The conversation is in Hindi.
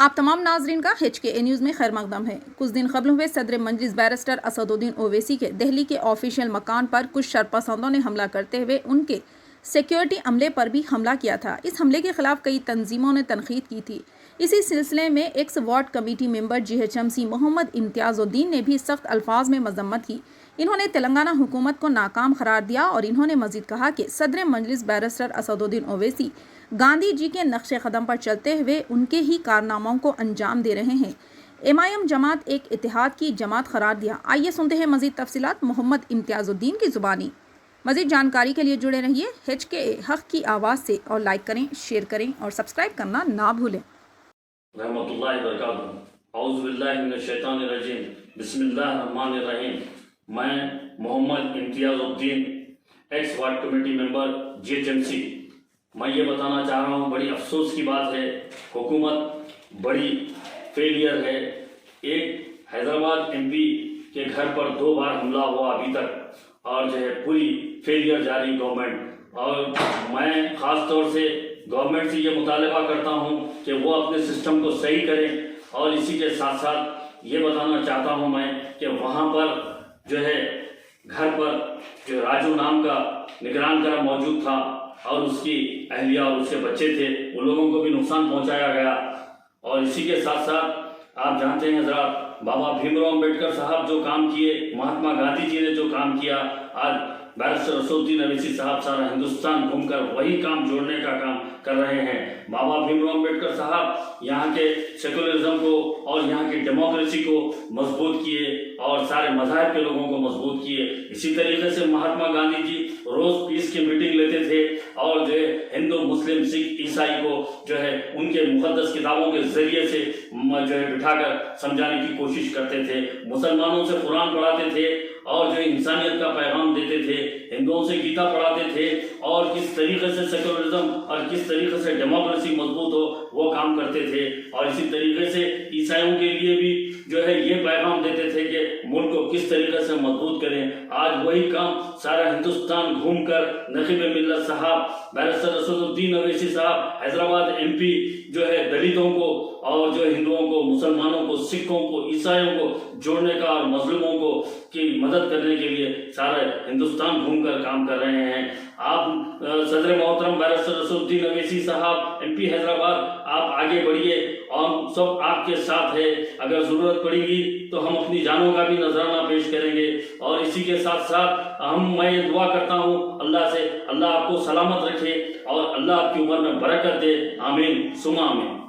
आप तमाम नाजरीन का HKA न्यूज़ में खैर मकदम है। कुछ दिन कबल हुए सदर मजलिस बैरिस्टर असदुद्दीन ओवैसी के दिल्ली के ऑफिशियल मकान पर कुछ शरपसंदों ने हमला करते हुए उनके सिक्योरिटी अमले पर भी हमला किया था। इस हमले के खिलाफ कई तंजीमों ने तनकीद की थी। इसी सिलसिले में ex ward committee member GHMC Mohammed Imtiazuddin ने भी सख्त अल्फाज में मजम्मत की। इन्होंने तेलंगाना हुकूमत को नाकाम करार दिया और इन्होंने मजीद कहा कि सदर मजलिस बैरिस्टर असदुद्दीन ओवैसी गांधी जी के नक्शे कदम पर चलते हुए उनके ही कारनामों को अंजाम दे रहे हैं। MIM जमात एक इत्तेहाद की जमात करार दिया। आइए सुनते हैं मजीद तफसीलात मोहम्मद इम्तियाजुद्दीन की जुबानी। मजीद जानकारी के लिए जुड़े रहिए HKA हक की आवाज़ से और लाइक करें, शेयर करें और सब्सक्राइब करना ना भूलें। रहमतुल्लाहि व बरकातुहू। औज़ु बिल्लाहि मिनश शैतानिर रजीम। बिस्मिल्लाहिर रहमानिर रहीम। मैं Mohammed Imtiazuddin, ex ward committee member GHMC, मैं ये बताना चाह रहा हूँ, बड़ी अफसोस की बात है, हुकूमत बड़ी फेलियर है। एक हैदराबाद MP के घर पर 2 बार हमला हुआ अभी तक, और जो है पूरी फेलियर जारी गवर्नमेंट। और मैं ख़ास तौर से गवर्नमेंट से ये मुतालबा करता हूँ कि वो अपने सिस्टम को सही करें। और इसी के साथ साथ ये बताना चाहता हूँ मैं कि वहाँ पर जो है घर पर जो राजू नाम का निगरान करा मौजूद था और उसकी अहलिया और उसके बच्चे थे, उन लोगों को भी नुकसान पहुँचाया गया। और इसी के साथ साथ आप जानते हैं हजरात, बाबा भीमराव अम्बेडकर साहब जो काम किए, महात्मा गांधी जी ने जो काम किया, आज बैरिस्टर असदुद्दीन ओवैसी साहब सारा हिंदुस्तान घूमकर वही काम जोड़ने का काम कर रहे हैं। बाबा भीमराव अम्बेडकर साहब यहाँ के सेकुलरिज्म को और यहाँ की डेमोक्रेसी को मजबूत किए और सारे मज़ाहिब के लोगों को मजबूत किए। इसी तरीके से महात्मा गांधी जी रोज़ पीस की मीटिंग लेते थे और जो है हिंदू, मुस्लिम, सिख, ईसाई को जो है उनके मुक़द्दस किताबों के ज़रिए से जो है बिठाकर समझाने की कोशिश करते थे। मुसलमानों से कुरान पढ़ाते थे और जो इंसानियत का पैगाम देते थे, हिंदुओं से गीता पढ़ाते थे और किस तरीके से सेकुलरिज्म और किस तरीके से डेमोक्रेसी मजबूत हो वो काम करते थे। और इसी तरीके से ईसाइयों के लिए भी जो है ये पैगाम देते थे कि मुल्क को किस तरीके से मजबूत करें। आज वही काम सारा हिंदुस्तान घूमकर नकीब मिल्लत साहब बैरिस्टर असदुद्दीन ओवैसी साहब हैदराबाद MP जो है दलितों को और जो हिंदुओं को, मुसलमानों को, सिखों को, ईसाइयों को जोड़ने का और मजलूमों को की मदद करने के लिए सारे हिंदुस्तान घूमकर काम कर रहे हैं। आप सदर मोहतरम बैरिस्टर असदुद्दीन ओवैसी साहब MP हैदराबाद, आप आगे बढ़िए और सब आपके साथ है। अगर ज़रूरत पड़ेगी तो हम अपनी जानों का भी नजराना पेश करेंगे। और इसी के साथ साथ मैं ये दुआ करता हूँ अल्लाह से, अल्लाह आपको सलामत रखे और अल्लाह आपकी उम्र में बरकत दे। आमीन सुमा आमीन।